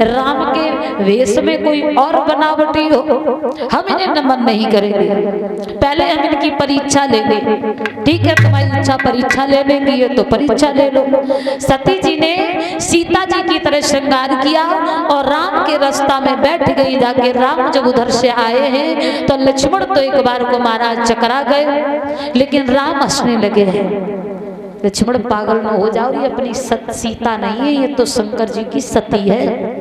राम के वेश में कोई और बनावटी हो, हम इन्हें नमन नहीं करेंगे। पहले हम इनकी परीक्षा लेंगे। ठीक है, तुम्हारी इच्छा परीक्षा लेने की है तो परीक्षा ले लो। सती जी ने सीता जी की तरह श्रृंगार किया और राम के रास्ता में बैठ गई जाके। राम जब उधर से आए हैं तो लक्ष्मण तो एक बार को महाराज चकरा गए, लेकिन राम हंसने लगे हैं। लक्ष्मण पागल न हो जाओ, ये अपनी सीता नहीं है, ये तो शंकर जी की सती है।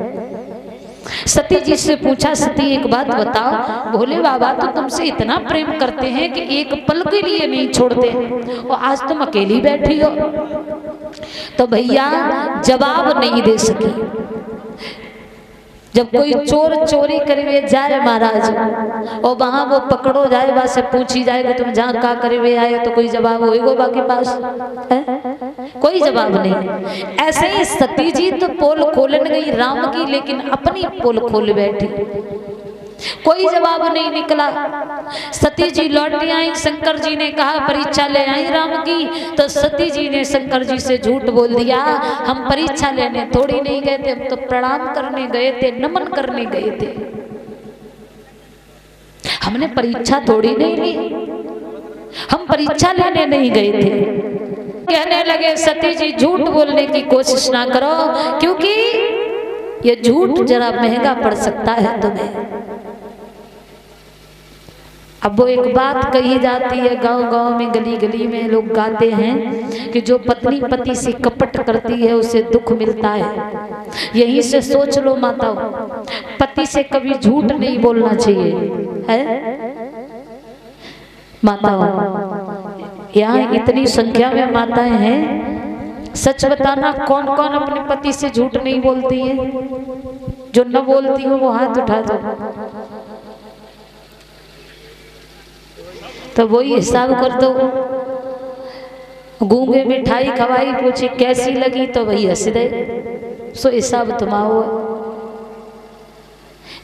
सती जी से पूछा, सती एक बात बताओ, भोले बाबा तो तुमसे इतना प्रेम करते हैं कि एक पल के लिए नहीं छोड़ते, और आज तुम अकेली बैठी हो। तो भैया जवाब नहीं दे सकी। जब कोई चोर चोरी करे जाए महाराज और वहां वो पकड़ो जाए, वहां से पूछी जाए कि तुम जहाँ का करे आए, तो कोई जवाब होएगा बाकी पास है? कोई जवाब नहीं। ऐसे ही सती जी तो पोल खोलन गई राम की, लेकिन अपनी पोल खोल बैठी, कोई जवाब नहीं निकला। सती जी लौट आई, शंकर जी ने कहा परीक्षा ले आई राम की, तो सती जी ने शंकर जी से झूठ बोल दिया, हम परीक्षा लेने थोड़ी नहीं गए थे, हम तो प्रणाम करने गए थे, नमन करने गए थे, हमने परीक्षा थोड़ी नहीं ली, हम परीक्षा लेने नहीं गए थे। कहने लगे सती जी झूठ बोलने की कोशिश ना करो, क्योंकि ये झूठ जरा महंगा पड़ सकता है तुम्हें। अब वो एक बात कही जाती है, गांव गांव में गली गली में लोग गाते हैं कि जो पत्नी पति से कपट करती है उसे दुख मिलता है। यहीं से सोच लो माताओं, पति से कभी झूठ नहीं बोलना चाहिए है माताओं। यहाँ इतनी संख्या में माताएं हैं, सच बताना कौन कौन अपने पति से झूठ नहीं बोलती है? जो न बोलती हो वो हाथ उठा दो। तो वही हिसाब कर दो। गूंगे मिठाई खवाई, पूछी कैसी लगी, तो वही हंस दे, सो हिसाब तुम्हारा।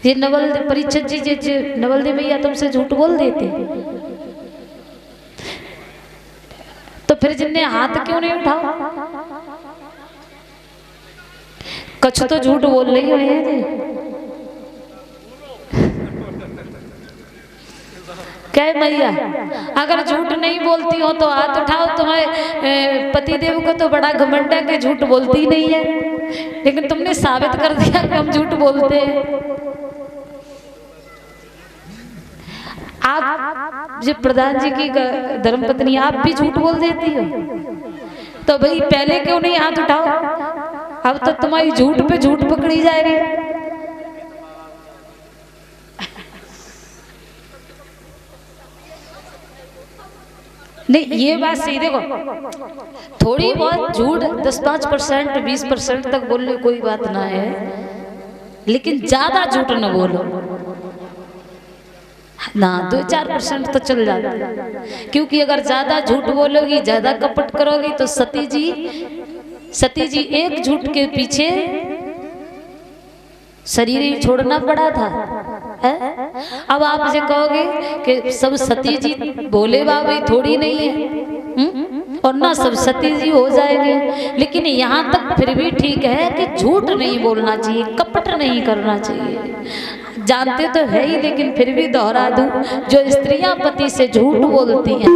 ये नवल परीक्षित जी नवल दे भैया तुमसे झूठ बोल देते, तो फिर जिनने हाथ क्यों नहीं उठाओ? कछ तो झूठ बोल रही हो ये क्या भैया? अगर झूठ नहीं बोलती हो तो हाथ उठाओ। तुम्हारे पतिदेव को तो बड़ा घमंड है कि झूठ बोलती नहीं है, लेकिन तुमने साबित कर दिया कि हम झूठ बोलते हैं। आप जो प्रधान जी की धर्मपत्नी, आप भी झूठ बोल देती हो, तो भाई पहले क्यों नहीं हाथ उठाओ? अब तो तुम्हारी झूठ पे झूठ पकड़ी जा रही है। नहीं, ये बात सही, देखो थोड़ी बहुत झूठ 10-5%, 20% तक बोल लो, कोई बात ना है, लेकिन ज्यादा झूठ न बोलो ना। 2-4% तो चल जाता है, क्योंकि अगर ज्यादा झूठ बोलोगी, ज्यादा कपट करोगी, तो सती जी एक झूठ के पीछे शरीर ही छोड़ना पड़ा था है? अब आप जो कहोगे कि सब सती जी भोले बाबा थोड़ी नहीं है, और ना सब सती जी हो जाएंगे, लेकिन यहाँ तक फिर भी ठीक है कि झूठ नहीं बोलना चाहिए, कपट नहीं करना चाहिए। जानते तो है ही, लेकिन फिर भी दोहरा दूं, जो स्त्रियां पति से झूठ बोलती हैं,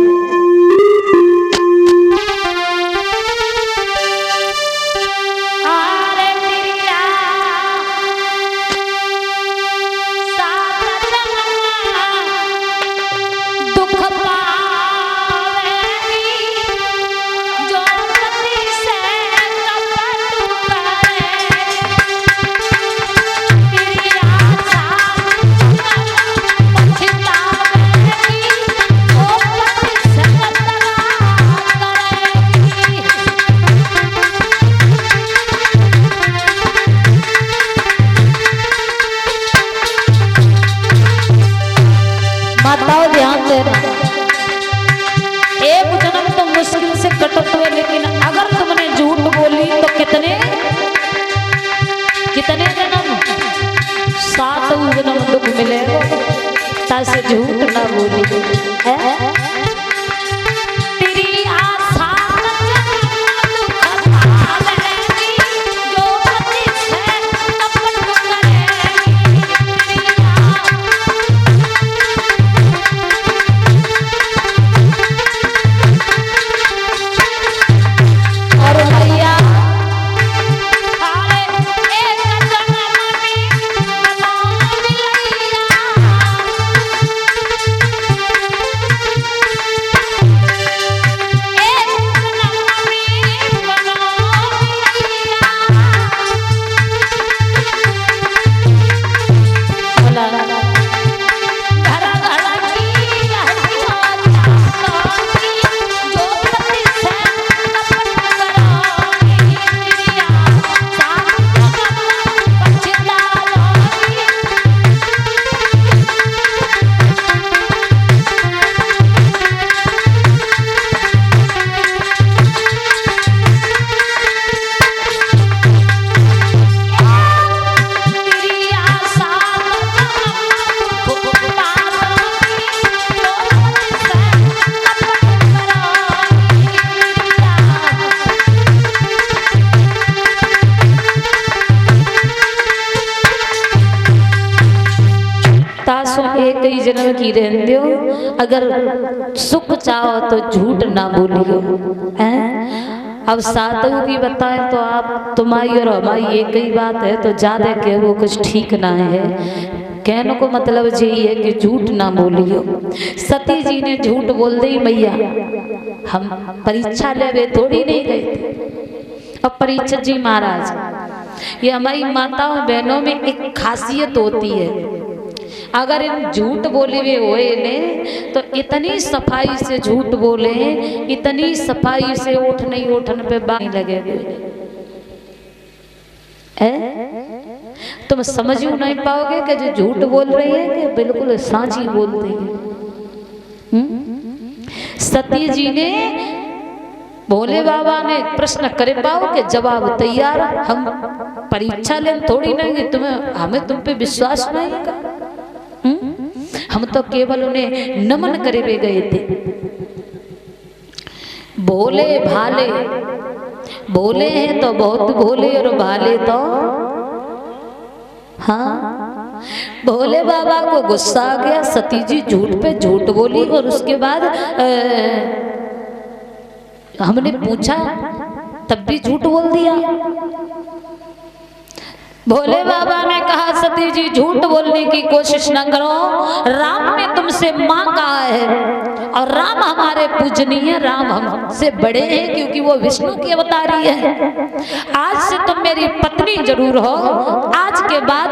एक जन्म तो मुश्किल से कटत हुए, लेकिन अगर तुमने झूठ बोली तो कितने जन्म, 7 जन्म दुख मिलेगा, तासे झूठ ना बोली है? जो सो एक ही जन्म की रहन दियो, अगर सुख चाहो तो झूठ ना बोलियो। अब सातों की बताएं तो आप तुम्हारी और हमारी एक ही बात है, तो ज्यादा कह वो कुछ ठीक ना है। कहने को मतलब यही है कि झूठ ना बोलियो। सती जी ने झूठ बोल दी, मैया हम परीक्षा ले थोड़ी नहीं गए थे। अब परीक्षित जी महाराज, ये हमारी माताओं बहनों में एक खासियत होती है, अगर इन झूठ बोले हुए होए ने तो इतनी सफाई से झूठ बोले, इतनी सफाई से उठने उठन पे बात नहीं लगे तुम समझ नहीं पाओगे कि जो झूठ बोल रही है कि बिल्कुल साची बोल रही है। सती जी ने भोले बाबा ने प्रश्न करे पाओ के जवाब तैयार, हम परीक्षा ले थोड़ी नहीं, तुम्हें हमें तुम पे विश्वास नहीं का, हम तो केवल उन्हें नमन करे हुए गए थे। भोले भाले, भोले हैं तो बहुत भोले और भाले तो हाँ। भोले बाबा को गुस्सा आ गया, सती जी झूठ पे झूठ बोली और उसके बाद हमने पूछा तब भी झूठ बोल दिया। भोले बाबा ने कहा सती जी झूठ बोलने की कोशिश न करो, राम ने तुमसे माँ कहा है और राम हमारे पूजनीय, राम हमसे बड़े हैं क्योंकि वो विष्णु की अवतारी है। आज से तुम मेरी पत्नी जरूर हो, आज के बाद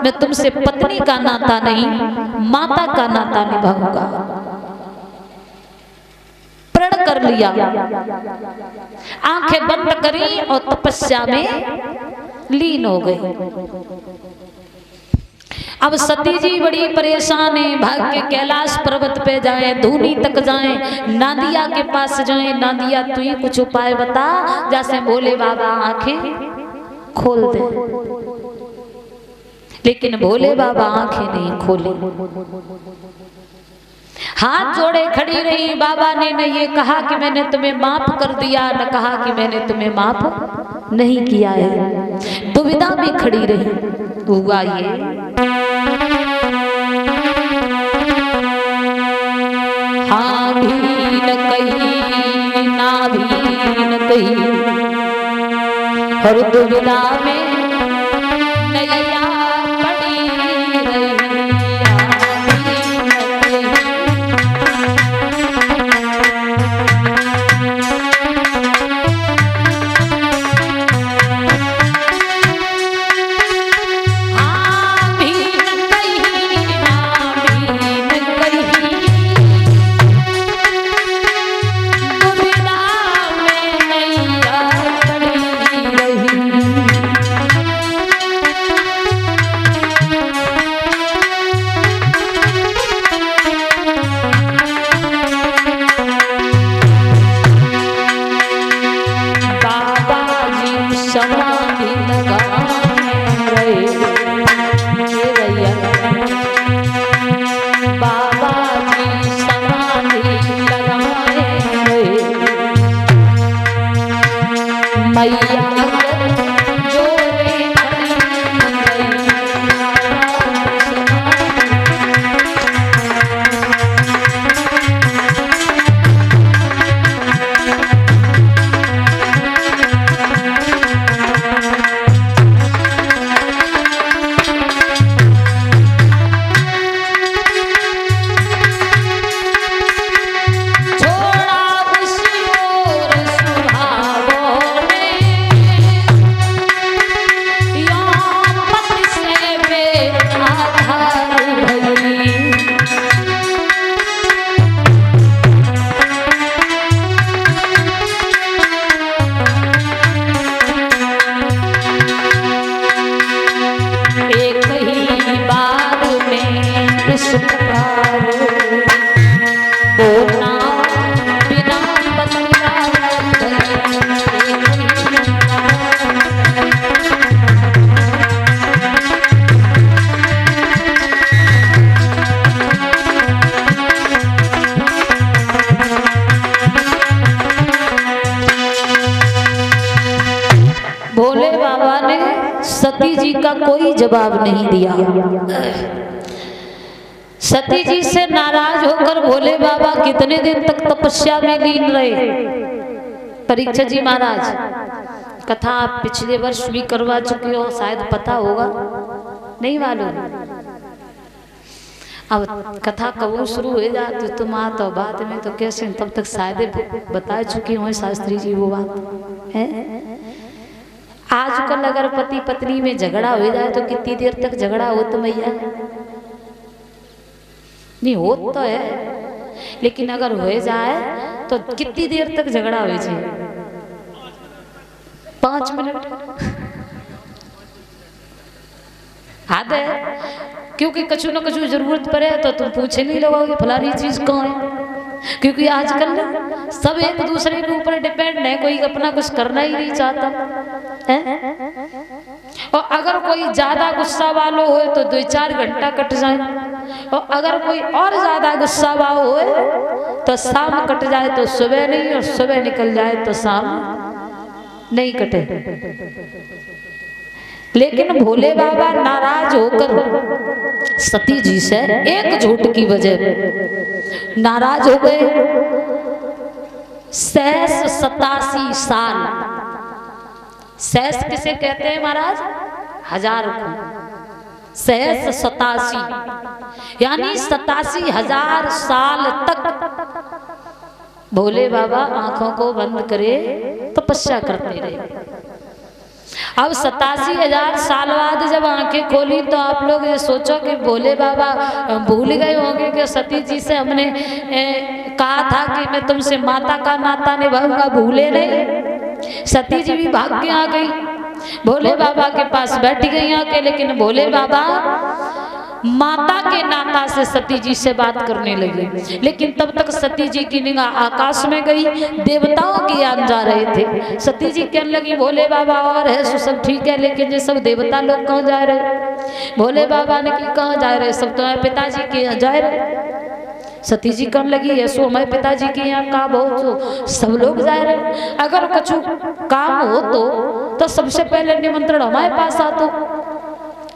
मैं तुमसे पत्नी का नाता नहीं माता का नाता निभाऊंगा। प्रण कर लिया, आंखें बंद करी और तपस्या में लीन हो गई। अब सती जी बड़ी परेशान है, भाग के कैलाश पर्वत पे जाए, धूनी तक जाए, नादिया के पास जाए, नादिया तू ही कुछ उपाय बता जैसे भोले बाबा आंखें खोल दे। लेकिन भोले बाबा आंखें नहीं खोली, हाथ जोड़े खड़ी रही। बाबा ने न ये कहा कि मैंने तुम्हें माफ कर दिया, न कहा कि मैंने तुम्हें माफ नहीं किया है, दुविधा में खड़ी रही। हुआ ये हाँ भी न कही ना भी न कही, हर दुविधा में नैया पड़ी रही। सती जी का कोई जवाब नहीं दिया। सती जी से नाराज होकर भोले बाबा कितने दिन तक तपस्या में लीन रहे। परीक्षित जी महाराज कथा आप पिछले वर्ष भी करवा चुके हो, शायद पता होगा, नहीं मालूम। अब कथा कब शुरू हो जाती तुम आ तो बाद में तो कैसे, तब तक शायद बता चुकी हो शास्त्री जी वो बात है। आजकल अगर पति पत्नी में झगड़ा हो जाए तो कितनी देर तक झगड़ा हो तो भैया नहीं हो तो है, लेकिन अगर हो जाए तो कितनी देर तक झगड़ा हो जाए? 5 मिनट आधे, क्योंकि कछु न कछु जरूरत पड़े तो तुम पूछे नहीं लगोगे फलानी चीज कहाँ है, क्योंकि आजकल सब एक दूसरे के ऊपर डिपेंड है, कोई अपना कुछ करना ही नहीं चाहता है। और अगर कोई ज्यादा गुस्सा वालों हो तो 2-4 घंटा कट जाए, और अगर कोई और ज्यादा गुस्सा वाला हो तो शाम कट जाए तो सुबह नहीं, और सुबह निकल जाए तो शाम नहीं कटे। लेकिन भोले बाबा नाराज होकर सती जी से एक झूठ की वजह नाराज हो गए। 87 साल, सहस किसे कहते हैं महाराज? 1000 को 87 यानी 87,000 साल तक भोले बाबा आंखों को बंद करे तपस्या करते रहे। अब 87,000 साल बाद जब आंखें खोली तो आप लोग ये सोचो कि भोले बाबा भूल गए होंगे कि सती जी से हमने कहा था कि मैं तुमसे माता का नाता निभाऊंगा, भूले नहीं। सती जी भी भाग के आ गई, भोले बाबा के पास बैठ गई आके, लेकिन भोले बाबा माता के नाता से सती जी से बात करने लगी। लेकिन तब तक सती जी की निगाह आकाश में गई, देवताओं के ज्ञान जा रहे थे। सती जी कहने लगी भोले बाबा और है सो सब ठीक है, लेकिन ये सब देवता लोग कहाँ जा रहे? भोले बाबा ने कि कहाँ जा रहे? सब तुम्हारे पिताजी के यहाँ जा रहे। सती जी कहने लगी ऐसो हमारे पिताजी के यहाँ का बहुत सब लोग जा रहे, अगर कुछ काम हो तो सबसे पहले निमंत्रण हमारे पास आतो।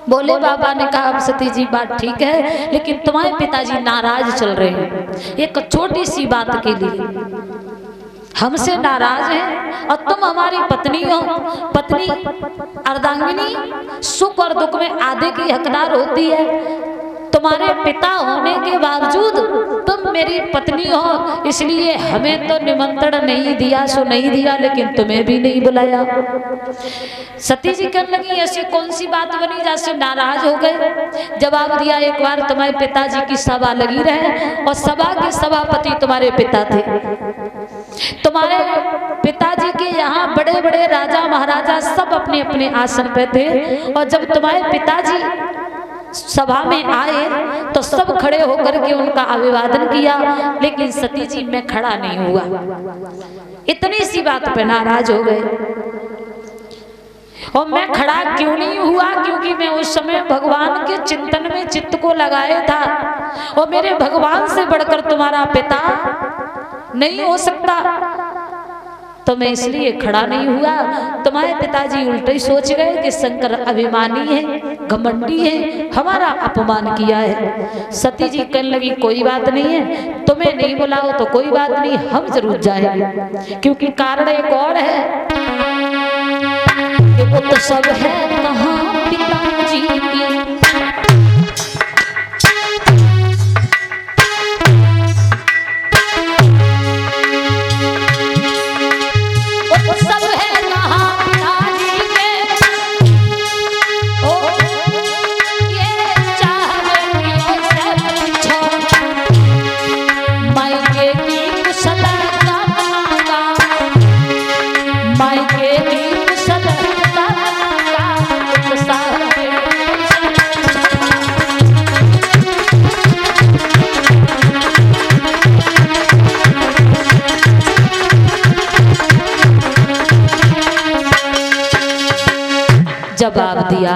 भोले बाबा ने कहा अब सती जी बात ठीक है, लेकिन तुम्हारे पिताजी नाराज चल रहे हैं एक छोटी सी बात के लिए, हमसे नाराज हैं, और तुम हमारी पत्नी हो। पत्नी अर्धांगिनी सुख और दुख में आधे की हकदार होती है। तुम्हारे पिता होने के बावजूद तुम मेरी पत्नी हो, इसलिए हमें तो निमंत्रण नहीं दिया सो नहीं दिया, लेकिन तुम्हें भी नहीं बुलाया। सती जी कहने लगी ऐसी कौन सी बात बनी जैसे नाराज हो गए? जवाब दिया एक बार तुम्हारे पिताजी की सभा लगी रहे और सभा के सभापति तुम्हारे पिता थे। तुम्हारे पिताजी के यहाँ बड़े बड़े राजा महाराजा सब अपने अपने आसन पे थे, और जब तुम्हारे पिताजी सभा में आए तो सब खड़े होकर के उनका अभिवादन किया, लेकिन सती जी में खड़ा नहीं हुआ। इतनी सी बात पे नाराज हो गए। और मैं खड़ा क्यों नहीं हुआ? क्योंकि मैं उस समय भगवान के चिंतन में चित्त को लगाया था, और मेरे भगवान से बढ़कर तुम्हारा पिता नहीं हो सकता, तो मैं इसलिए खड़ा नहीं हुआ। तुम्हारे पिताजी उल्टे ही सोच गए कि शंकर अभिमानी है, घमंडी है, हमारा अपमान किया है। सती जी कहने लगी कोई बात नहीं है, तुम्हें नहीं बुलाओ तो कोई बात नहीं, हम जरूर जाएंगे, क्योंकि कारण एक और है कि वो तो सब है कहाँ पिताजी की। जवाब दिया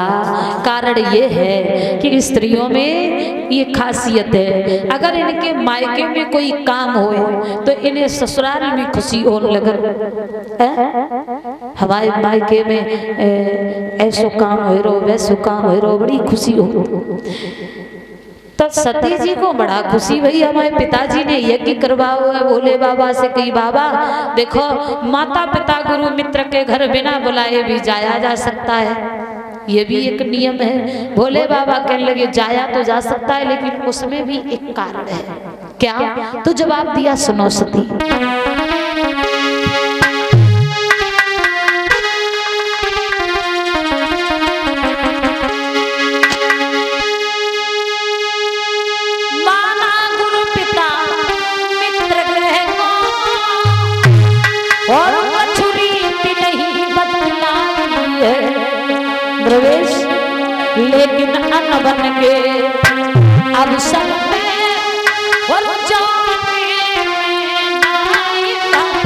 कारण ये है कि स्त्रियों में ये खासियत है, अगर इनके मायके में कोई काम हो तो इन्हें ससुराल में खुशी होने लगे। हमारे मायके में ऐसो काम हो रो वैसो काम हो रो, बड़ी खुशी हो। तो सती जी को बड़ा खुशी भई, हमारे पिताजी ने यज्ञ करवाया हुआ है भोले बाबा से कि बाबा देखो माता पिता गुरु मित्र के घर बिना बुलाए भी जाया जा सकता है, ये भी एक नियम है। भोले बाबा कहने लगे जाया तो जा सकता है लेकिन उसमें भी एक कारण है। क्या? तो जवाब दिया, सुनो सती। माना गुरु पिता मित्र ग्रह को और कछुरी नहीं बदलाई है प्रवेश, लेकिन अन्न बन के अवसर में और जाने में नाई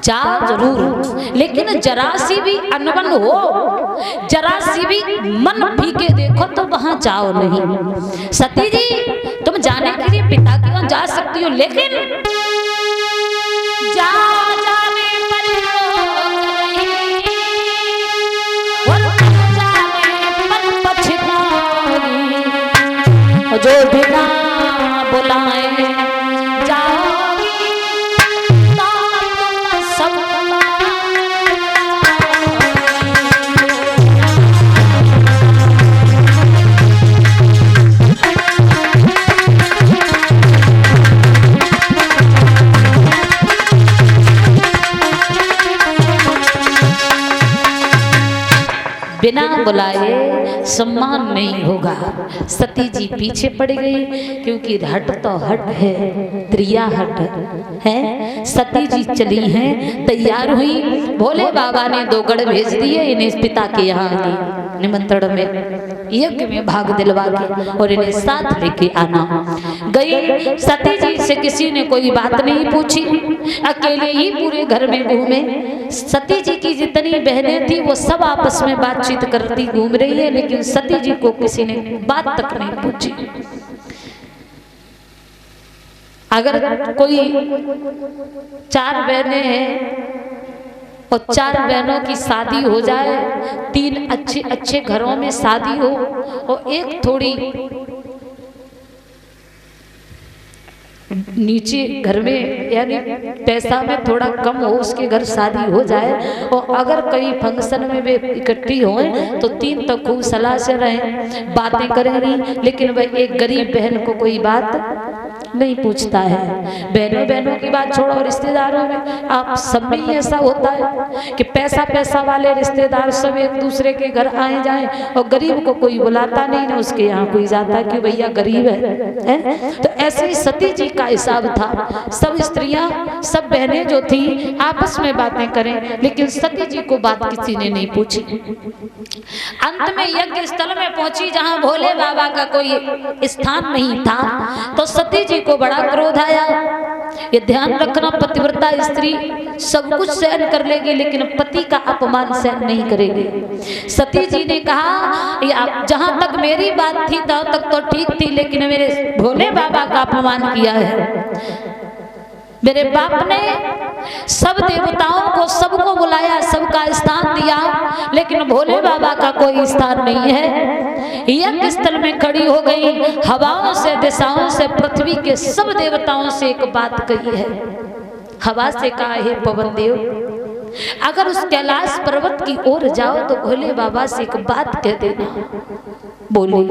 जाओ जरूर, लेकिन जरा सी भी अनबन हो, जरा सी भी मन फीके देखो तो वहां जाओ नहीं। सती जी तुम जाने के लिए पिता के वहां जा सकती हो, लेकिन जा जाने पर और जाने पर पछताओगी, जो बिना बुलाए जाओगी तो तुम सब बिना बुलाए सम्मान नहीं होगा। सती जी पीछे पड़ गई क्योंकि हट तो हट है, त्रिया हट है। सती जी चली हैं, तैयार हुई, भोले बाबा ने 2 गढ़ भेज दिए इन्हें पिता के यहाँ निमंत्रण में, यज्ञ में भाग दिलवा के और इन्हें साथ लेके आना। गई सती जी से किसी ने कोई बात नहीं पूछी, अकेले ही पूरे घर में घूमे। सती जी की जितनी बहनें थी वो सब आपस में बातचीत करती घूम रही है, लेकिन सती जी को किसी ने बात तक नहीं पूछी। अगर कोई 4 बहनें हैं और 4 बहनों की शादी हो जाए, 3 अच्छे अच्छे घरों में शादी हो और एक थोड़ी नीचे घर में यानी पैसा में थोड़ा कम हो उसके घर शादी हो जाए, और अगर कहीं फंक्शन में वे इकट्ठी हों तो 3 तो खूब सलाह से रहें, बातें करेंगी, लेकिन वह एक गरीब बहन को कोई बात नहीं पूछता है। बहनों बहनों की बात छोड़ो, रिश्तेदारों में आप सब में ही ऐसा होता है कि पैसा वाले रिश्तेदार सब एक दूसरे के घर आए जाएं और गरीब को कोई बुलाता नहीं, ना उसके यहाँ कोई जाता कि भैया गरीब है? तो ऐसे ही सती जी का हिसाब था। सब स्त्रियां सब बहनें जो थी आपस में बातें करें, लेकिन सती जी को बात किसी ने नहीं पूछी। अंत में यज्ञ स्थल में पहुंची जहां भोले बाबा का कोई स्थान नहीं था, तो सती जी को बड़ा क्रोध आया। ये ध्यान रखना, पतिव्रता स्त्री सब कुछ सहन कर लेगी लेकिन पति का अपमान सहन नहीं करेगी। सती जी ने कहा जहां तक मेरी बात थी तब तक तो ठीक थी, लेकिन मेरे भोले बाबा का अपमान किया है। मेरे बाप ने सब देवताओं को सबको बुलाया, सबका स्थान दिया, लेकिन भोले बाबा का कोई स्थान नहीं है। यज्ञ स्थल में खड़ी हो गई, हवाओं से दिशाओं से पृथ्वी के सब देवताओं से एक बात कही है। हवा से कहा, हे पवन देव, अगर उस कैलाश पर्वत की ओर जाओ तो भोले बाबा से एक बात कह देना। बोली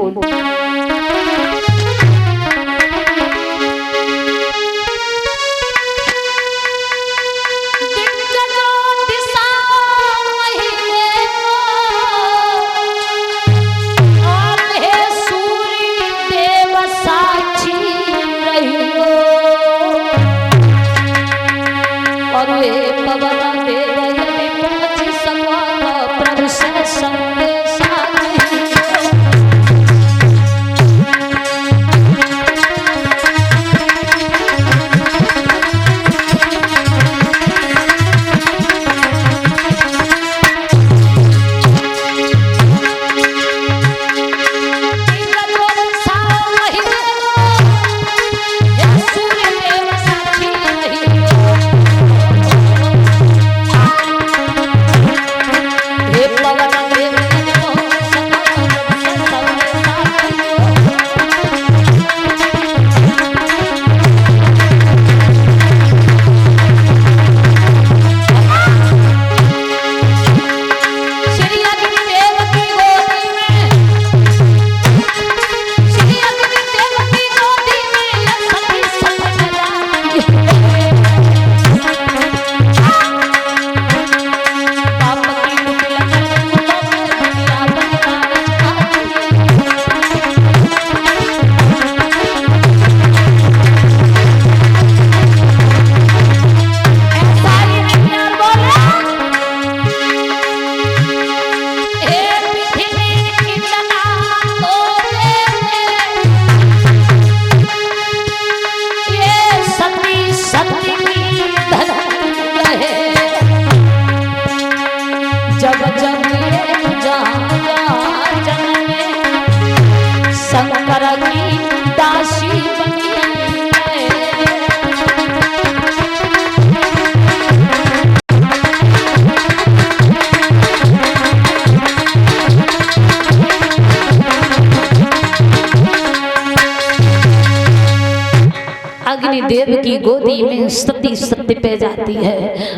देव की गोदी में सती सत्य पे जाती है।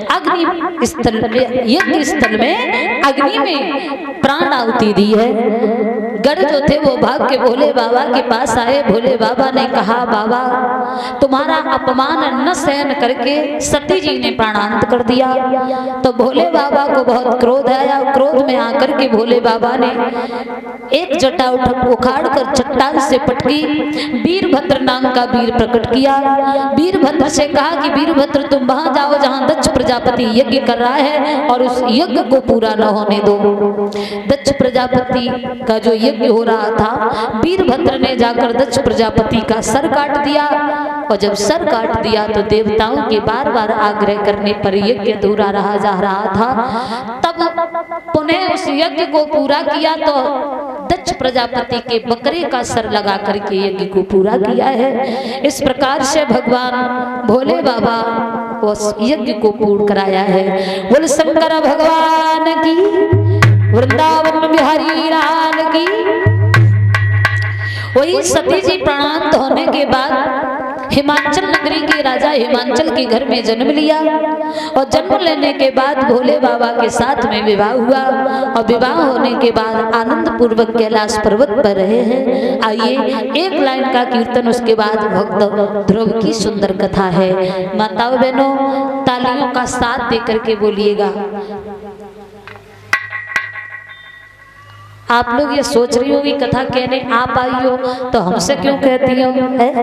अग्नि स्थल में, यज्ञ स्थल में अग्नि में प्राण आहुति दी है। गढ़ जो थे वो भाग के भोले बाबा के पास आए। भोले बाबा ने कहा, बाबा तुम्हारा अपमान न सहन करके सती जी ने प्राणांत कर दिया। तो भोले बाबा को बहुत क्रोध आया। क्रोध में आकर के भोले बाबा ने एक जटा उखाड़ कर चट्टान से पटकी, वीरभद्र नाम का वीर प्रकट किया। वीरभद्र से कहा कि वीरभद्र तुम वहां जाओ जहां दक्ष प्रजापति यज्ञ कर रहा है और उस यज्ञ को पूरा न होने दो। दक्ष प्रजापति का जो यज्ञ हो रहा था, वीरभद्र ने जाकर दक्ष प्रजापति का सर काट दिया। और जब सर काट दिया तो देवताओं के बार बार आग्रह करने पर यज्ञ अधूरा रहा जा रहा था। तब पुनः उस यज्ञ को पूरा किया तो दक्ष प्रजापति के बकरे का सर लगा करके यज्ञ को पूरा किया है। इस प्रकार से भगवान भोले बाबा उस यज्ञ को पूर्ण कराया है। बोल शंकर भगवान की, वृंदावन बिहारी लाल की। वही सती जी प्राणांत होने के बाद हिमाचल नगरी के राजा हिमांचल के घर में जन्म लिया। और जन्म लेने के बाद भोले बाबा के साथ में विवाह हुआ। और विवाह होने के बाद आनंद पूर्वक कैलाश पर्वत पर रहे हैं। आइए एक लाइन का कीर्तन, उसके बाद भक्त ध्रुव की सुंदर कथा है। माताओं बहनों तालियों का साथ दे करके बोलिएगा। आप लोग ये सोच रही होगी कथा कहने आप आई हो तो हमसे क्यों कहती हो?